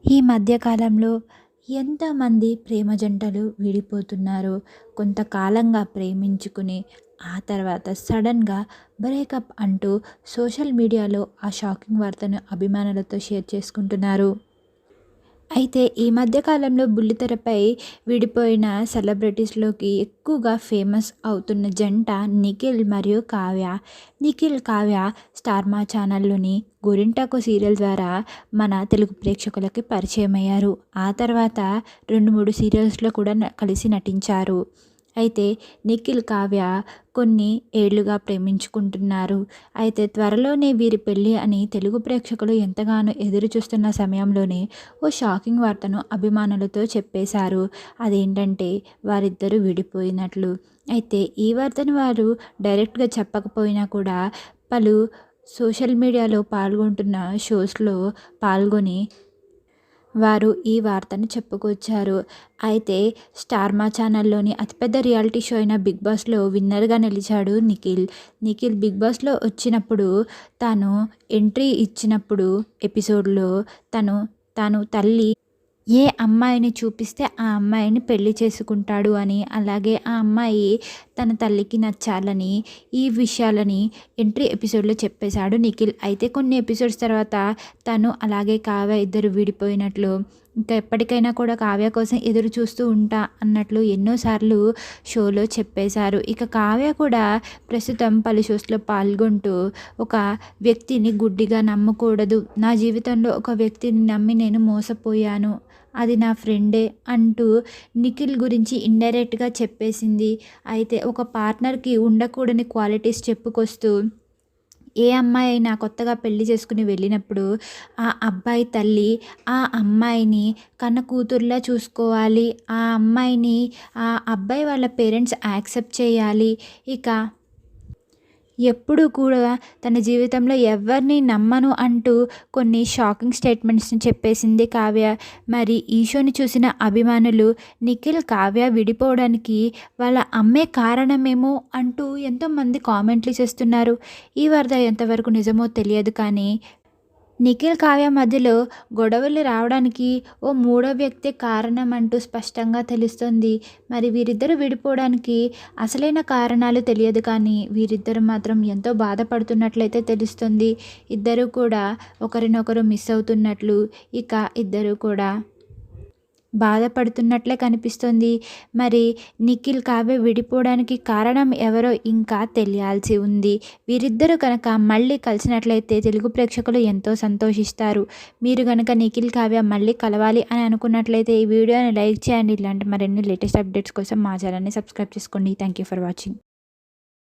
ఈ మధ్య కాలంలో ఎంతమంది ప్రేమ జంటలు విడిపోతున్నారో, కొంతకాలంగా ప్రేమించుకుని ఆ తర్వాత సడన్‌గా బ్రేకప్ అంటూ సోషల్ మీడియాలో ఆ షాకింగ్ వార్తను అభిమానులతో షేర్ చేసుకుంటున్నారు. అయితే ఈ మధ్య కాలంలో బుల్లితెరపై విడిపోయిన సెలబ్రిటీస్‌లోకి ఎక్కువగా ఫేమస్ అవుతున్న జంట నిఖిల్ మరియు కావ్య. నిఖిల్, కావ్య స్టార్ మా ఛానల్‌లోని 'గోరింటాకు' సీరియల్ ద్వారా మన తెలుగు ప్రేక్షకులకి పరిచయమయ్యారు. ఆ తర్వాత 2, 3 సీరియల్స్‌లో కూడా కలిసి నటించారు. అయితే నిఖిల్, కావ్య కొన్ని ఏళ్లుగా ప్రేమించుకుంటున్నారు. అయితే త్వరలోనే వీరి పెళ్లి అని తెలుగు ప్రేక్షకులు ఎంతగానో ఎదురు చూస్తున్న సమయంలోనే ఓ షాకింగ్ వార్తను అభిమానులతో చెప్పేశారు. అదేంటంటే వారిద్దరూ విడిపోయినట్లు. అయితే ఈ వార్తను వారు డైరెక్ట్‌గా చెప్పకపోయినా కూడా పలు సోషల్ మీడియాలో పాల్గొంటున్న షోస్‌లో పాల్గొని వారు ఈ వార్తను చెప్పుకొచ్చారు. అయితే స్టార్ మా ఛానల్‌లోని అతిపెద్ద రియాలిటీ షో అయిన 'బిగ్ బాస్'లో విన్నర్‌గా నిలిచాడు నిఖిల్. నిఖిల్ 'బిగ్ బాస్'లో వచ్చినప్పుడు తాను ఎంట్రీ ఇచ్చినప్పుడు ఎపిసోడ్‌లో తాను తల్లి ఏ అమ్మాయిని చూపిస్తే ఆ అమ్మాయిని పెళ్లి చేసుకుంటాడు అని, అలాగే ఆ అమ్మాయి తన తల్లికి నచ్చాలని, ఈ విషయాలని ఎంట్రీ ఎపిసోడ్‌లో చెప్పేశాడు నిఖిల్. అయితే కొన్ని ఎపిసోడ్స్ తర్వాత తను అలాగే కావ్య ఇద్దరు విడిపోయినట్లు, ఇంకా ఎప్పటికైనా కూడా కావ్య కోసం ఎదురు చూస్తూ ఉంటా అన్నట్లు ఎన్నోసార్లు షోలో చెప్పేశారు. ఇక కావ్య కూడా ప్రస్తుతం పలు షోస్‌లో పాల్గొంటూ ఒక వ్యక్తిని గుడ్డిగా నమ్మకూడదు. నా జీవితంలో ఒక వ్యక్తిని నమ్మి నేను మోసపోయాను. అది నా ఫ్రెండే అంటూ నిఖిల్ గురించి ఇండైరెక్ట్‌గా చెప్పేసింది. అయితే ఒక పార్ట్నర్‌కి ఉండకూడని క్వాలిటీస్ చెప్పుకొస్తూ ఏ అమ్మాయి అయినా కొత్తగా పెళ్లి చేసుకుని వెళ్ళినప్పుడు ఆ అబ్బాయి తల్లి ఆ అమ్మాయిని కన్న కూతురులా చూసుకోవాలి. ఆ అమ్మాయిని ఆ అబ్బాయి వాళ్ళ పేరెంట్స్ యాక్సెప్ట్ చేయాలి. ఇక ఎప్పుడూ కూడా తన జీవితంలో ఎవ్వరిని నమ్మను అంటూ కొన్ని షాకింగ్ స్టేట్మెంట్స్‌ని చెప్పేసింది కావ్య. మరి ఈ షోని చూసిన అభిమానులు నిఖిల్, కావ్య విడిపోవడానికి వాళ్ళ అమ్మే కారణమేమో అంటూ ఎంతోమంది కామెంట్లు చేస్తున్నారు. ఈ వార్త ఎంతవరకు నిజమో తెలియదు కానీ నిఖిల్, కావ్య మధ్యలో గొడవలు రావడానికి ఓ మూడో వ్యక్తే కారణం అంటూ స్పష్టంగా తెలుస్తోంది. మరి వీరిద్దరూ విడిపోవడానికి అసలైన కారణాలు తెలియదు కానీ వీరిద్దరూ మాత్రం ఎంతో బాధపడుతున్నట్లయితే తెలుస్తుంది. ఇద్దరూ కూడా ఒకరినొకరు మిస్ అవుతున్నట్లు, ఇక ఇద్దరూ కూడా బాధపడుతున్నట్లే కనిపిస్తుంది. మరి నిఖిల్, కావ్య విడిపోవడానికి కారణం ఎవరో ఇంకా తెలియాల్సి ఉంది. వీరిద్దరూ కనుక మళ్ళీ కలిసినట్లయితే తెలుగు ప్రేక్షకులు ఎంతో సంతోషిస్తారు. మీరు గనుక నిఖిల్, కావ్య మళ్ళీ కలవాలి అని అనుకున్నట్లయితే ఈ వీడియోని లైక్ చేయండి. ఇలాంటి మరిన్ని లేటెస్ట్ అప్డేట్స్ కోసం మా ఛానల్‌ని సబ్స్క్రైబ్ చేసుకోండి. Thank you for watching.